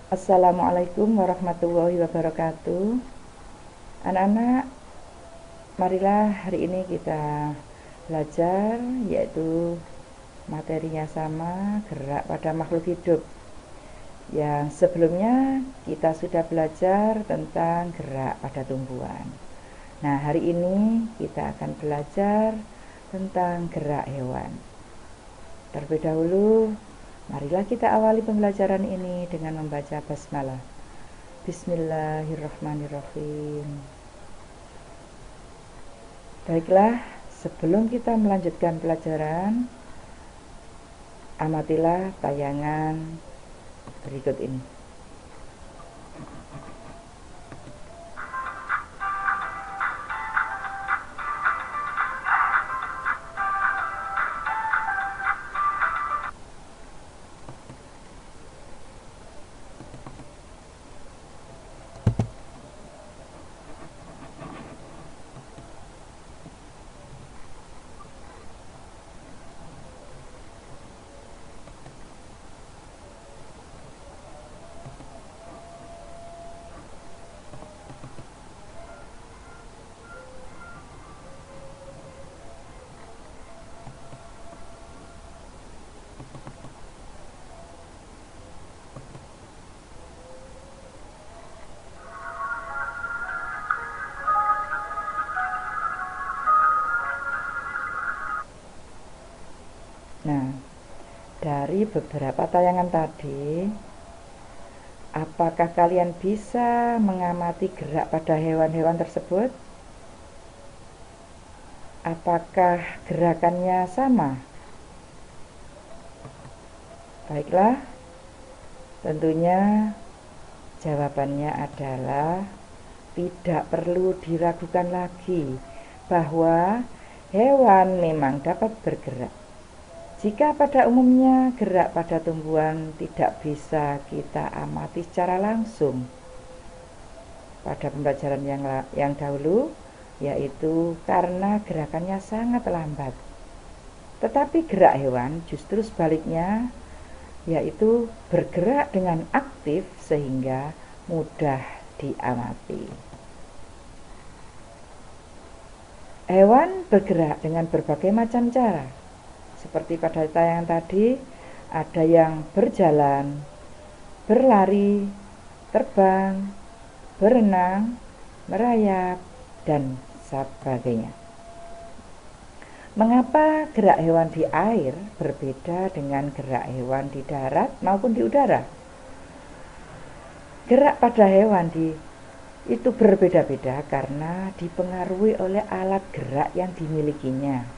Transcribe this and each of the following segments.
Assalamualaikum warahmatullahi wabarakatuh. Anak-anak, marilah hari ini kita belajar, yaitu materinya sama, gerak pada makhluk hidup. Yang sebelumnya kita sudah belajar tentang gerak pada tumbuhan. Nah, hari ini kita akan belajar tentang gerak hewan. Terlebih dahulu, marilah kita awali pembelajaran ini dengan membaca basmalah. Bismillahirrahmanirrahim. Baiklah, sebelum kita melanjutkan pelajaran, amatilah tayangan berikut ini. Nah, dari beberapa tayangan tadi, apakah kalian bisa mengamati gerak pada hewan-hewan tersebut? Apakah gerakannya sama? Baiklah, tentunya jawabannya adalah tidak perlu diragukan lagi bahwa hewan memang dapat bergerak. Jika pada umumnya gerak pada tumbuhan tidak bisa kita amati secara langsung pada pembelajaran yang dahulu, yaitu karena gerakannya sangat lambat. Tetapi gerak hewan justru sebaliknya, yaitu bergerak dengan aktif sehingga mudah diamati. Hewan bergerak dengan berbagai macam cara. Seperti pada tayangan tadi, ada yang berjalan, berlari, terbang, berenang, merayap, dan sebagainya. Mengapa gerak hewan di air berbeda dengan gerak hewan di darat maupun di udara? Gerak pada hewan itu berbeda-beda karena dipengaruhi oleh alat gerak yang dimilikinya,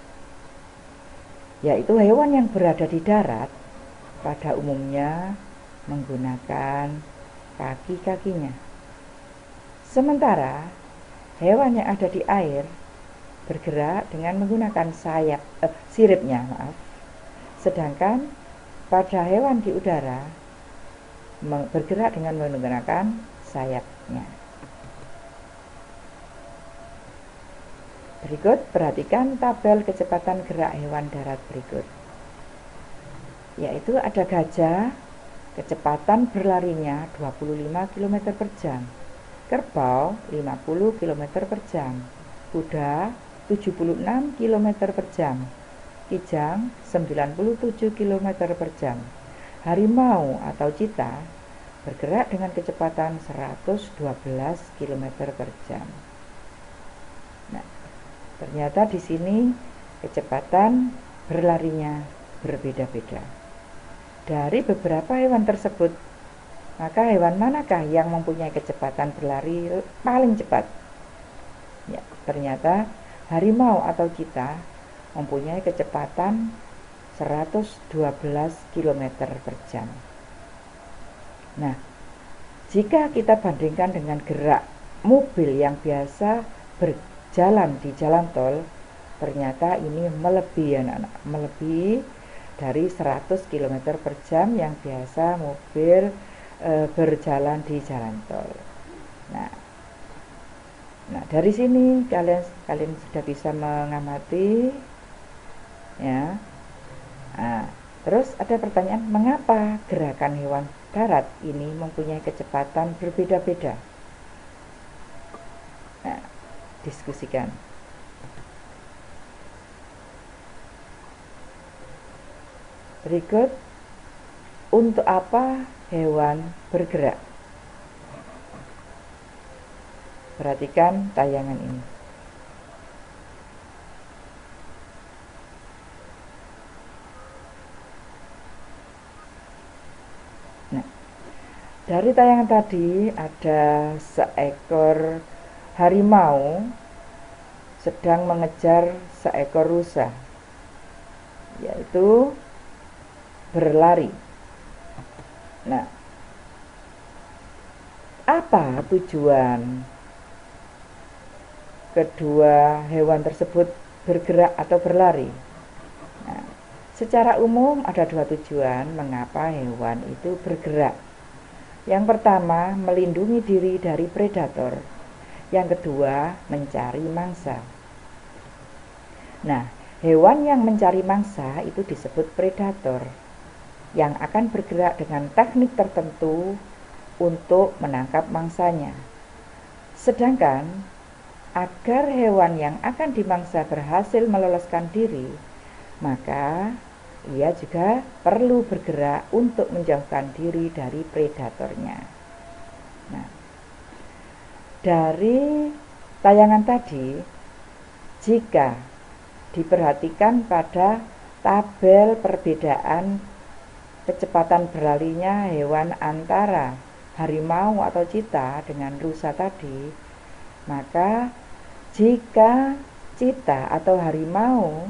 yaitu hewan yang berada di darat pada umumnya menggunakan kaki-kakinya. Sementara hewan yang ada di air bergerak dengan menggunakan siripnya. Sedangkan pada hewan di udara bergerak dengan menggunakan sayapnya. Berikut perhatikan tabel kecepatan gerak hewan darat berikut. Yaitu ada gajah, kecepatan berlarinya 25 km per jam, kerbau 50 km per jam, kuda 76 km per jam, kijang 97 km per jam. Harimau atau cita bergerak dengan kecepatan 112 km per jam. Nah, ternyata di sini kecepatan berlarinya berbeda-beda. Dari beberapa hewan tersebut, maka hewan manakah yang mempunyai kecepatan berlari paling cepat? Ya, ternyata harimau atau cita mempunyai kecepatan 112 km per jam. Nah, jika kita bandingkan dengan gerak mobil yang biasa berjalan di jalan tol, ternyata ini melebihi dari 100 km per jam yang biasa mobil berjalan di jalan tol. Nah, dari sini kalian sudah bisa mengamati, ya. Nah, terus ada pertanyaan, mengapa gerakan hewan darat ini mempunyai kecepatan berbeda-beda. Nah, diskusikan. Berikut, untuk apa hewan bergerak? Perhatikan tayangan ini. Nah, dari tayangan tadi ada seekor harimau sedang mengejar seekor rusa, yaitu berlari. Nah, apa tujuan kedua hewan tersebut bergerak atau berlari? Nah, secara umum ada dua tujuan mengapa hewan itu bergerak. Yang pertama, melindungi diri dari predator. Yang kedua, mencari mangsa. Nah, hewan yang mencari mangsa itu disebut predator, yang akan bergerak dengan teknik tertentu untuk menangkap mangsanya. Sedangkan agar hewan yang akan dimangsa berhasil meloloskan diri, maka ia juga perlu bergerak untuk menjauhkan diri dari predatornya. Nah, dari tayangan tadi, jika diperhatikan pada tabel perbedaan kecepatan berlarinya hewan antara harimau atau cheetah dengan rusa tadi, maka jika cheetah atau harimau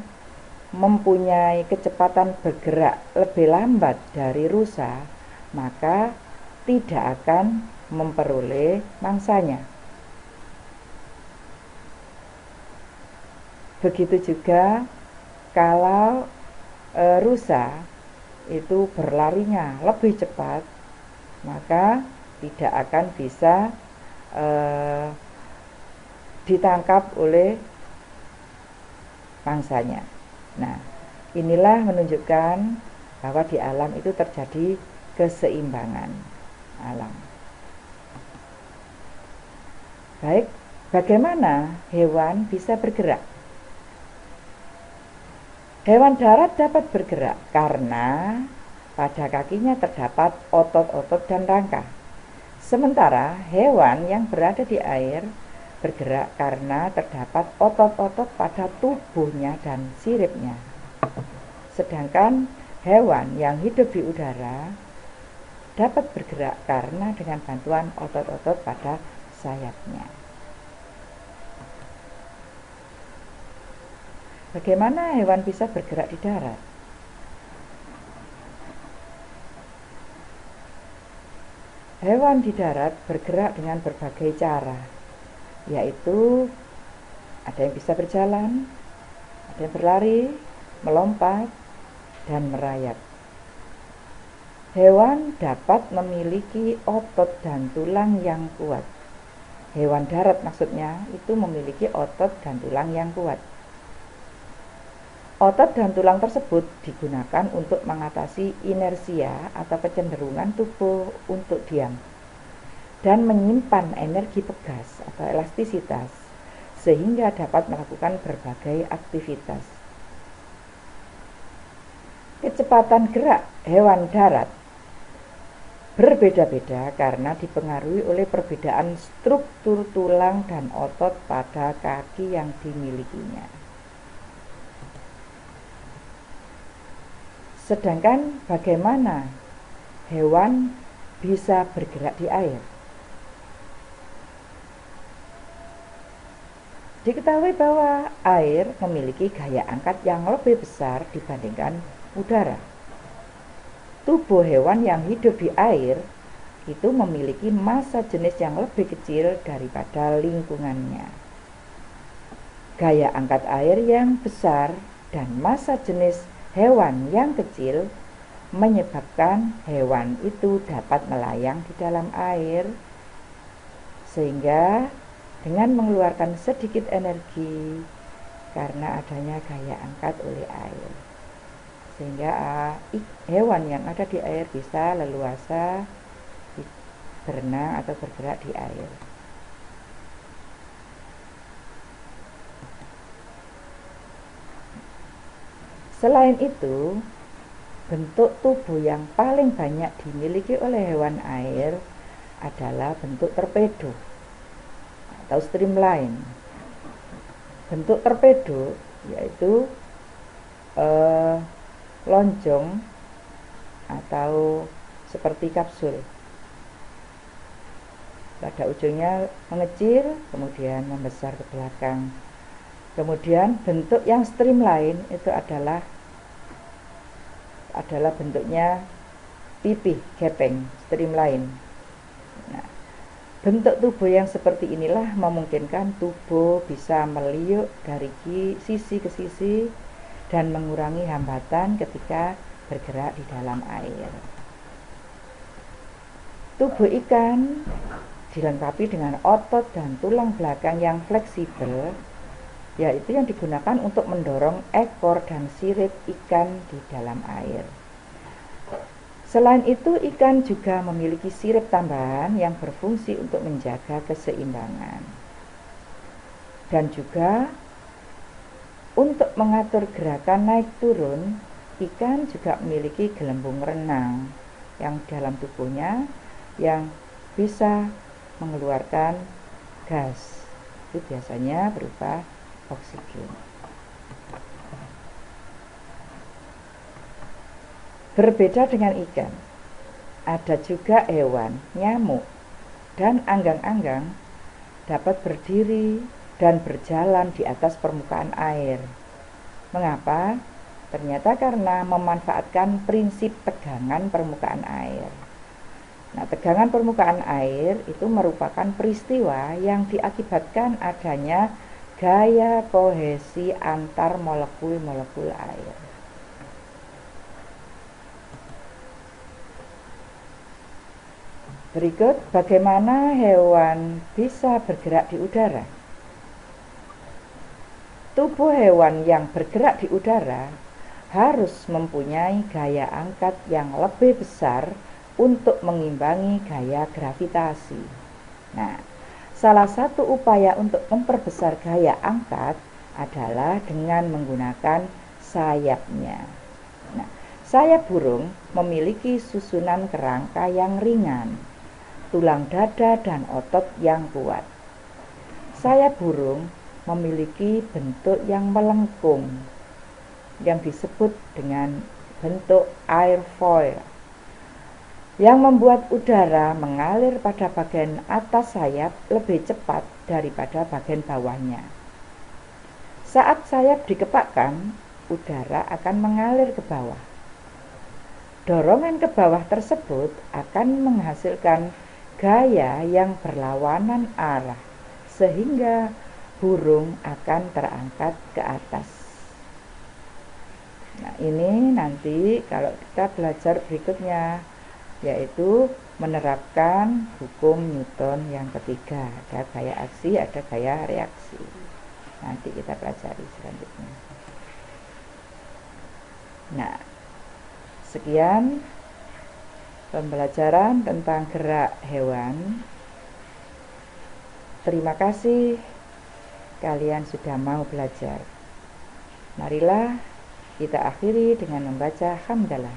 mempunyai kecepatan bergerak lebih lambat dari rusa, maka tidak akan memperoleh mangsanya. Begitu juga kalau rusa itu berlarinya lebih cepat, maka tidak akan bisa ditangkap oleh mangsanya. Nah, inilah menunjukkan bahwa di alam itu terjadi keseimbangan alam. Baik, bagaimana hewan bisa bergerak? Hewan darat dapat bergerak karena pada kakinya terdapat otot-otot dan rangka. Sementara hewan yang berada di air bergerak karena terdapat otot-otot pada tubuhnya dan siripnya. Sedangkan hewan yang hidup di udara dapat bergerak karena dengan bantuan otot-otot pada sayapnya. Bagaimana hewan bisa bergerak di darat? Hewan di darat bergerak dengan berbagai cara, yaitu ada yang bisa berjalan, ada yang berlari, melompat, dan merayap. Hewan dapat memiliki otot dan tulang yang kuat. Hewan darat maksudnya itu memiliki otot dan tulang yang kuat. Otot dan tulang tersebut digunakan untuk mengatasi inersia atau kecenderungan tubuh untuk diam dan menyimpan energi pegas atau elastisitas sehingga dapat melakukan berbagai aktivitas. Kecepatan gerak hewan darat berbeda-beda karena dipengaruhi oleh perbedaan struktur tulang dan otot pada kaki yang dimilikinya. Sedangkan bagaimana hewan bisa bergerak di air? Diketahui bahwa air memiliki gaya angkat yang lebih besar dibandingkan udara. Tubuh hewan yang hidup di air itu memiliki massa jenis yang lebih kecil daripada lingkungannya. Gaya angkat air yang besar dan massa jenis hewan yang kecil menyebabkan hewan itu dapat melayang di dalam air, sehingga dengan mengeluarkan sedikit energi karena adanya gaya angkat oleh air. sehingga hewan yang ada di air bisa leluasa berenang atau bergerak di air. Selain itu, bentuk tubuh yang paling banyak dimiliki oleh hewan air adalah bentuk torpedo atau streamline. Bentuk torpedo yaitu lonjong atau seperti kapsul. Pada ujungnya mengecil, kemudian membesar ke belakang. Kemudian bentuk yang streamline itu adalah bentuknya pipih, gepeng, streamline. Nah, bentuk tubuh yang seperti inilah memungkinkan tubuh bisa meliuk dari sisi ke sisi dan mengurangi hambatan ketika bergerak di dalam air. Tubuh ikan dilengkapi dengan otot dan tulang belakang yang fleksibel, yaitu yang digunakan untuk mendorong ekor dan sirip ikan di dalam air. Selain itu, ikan juga memiliki sirip tambahan yang berfungsi untuk menjaga keseimbangan. Dan juga untuk mengatur gerakan naik turun, ikan juga memiliki gelembung renang yang dalam tubuhnya yang bisa mengeluarkan gas. Itu biasanya berupa oksigen. Berbeda dengan ikan, ada juga hewan, nyamuk, dan anggang-anggang dapat berdiri dan berjalan di atas permukaan air. Mengapa? Ternyata karena memanfaatkan prinsip tegangan permukaan air. Nah, tegangan permukaan air itu merupakan peristiwa yang diakibatkan adanya gaya kohesi antar molekul-molekul air. Berikut bagaimana hewan bisa bergerak di udara. Tubuh hewan yang bergerak di udara harus mempunyai gaya angkat yang lebih besar untuk mengimbangi gaya gravitasi. Nah, salah satu upaya untuk memperbesar gaya angkat adalah dengan menggunakan sayapnya. Nah, sayap burung memiliki susunan kerangka yang ringan, tulang dada dan otot yang kuat. Sayap burung memiliki bentuk yang melengkung yang disebut dengan bentuk airfoil, yang membuat udara mengalir pada bagian atas sayap lebih cepat daripada bagian bawahnya. Saat sayap dikepakkan, udara akan mengalir ke bawah. Dorongan ke bawah tersebut akan menghasilkan gaya yang berlawanan arah, sehingga burung akan terangkat ke atas. Nah, ini nanti kalau kita belajar berikutnya, yaitu menerapkan hukum Newton yang ketiga. Ada gaya aksi, ada gaya reaksi. Nanti kita pelajari selanjutnya. Nah, sekian pembelajaran tentang gerak hewan. Terima kasih kalian sudah mau belajar. Marilah kita akhiri dengan membaca hamdalah.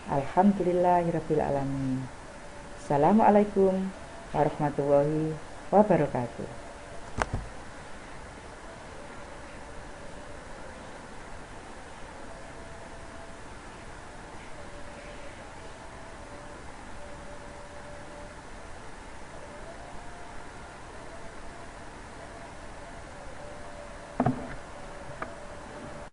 Alhamdulillahirabbil alamin. Assalamualaikum warahmatullahi wabarakatuh.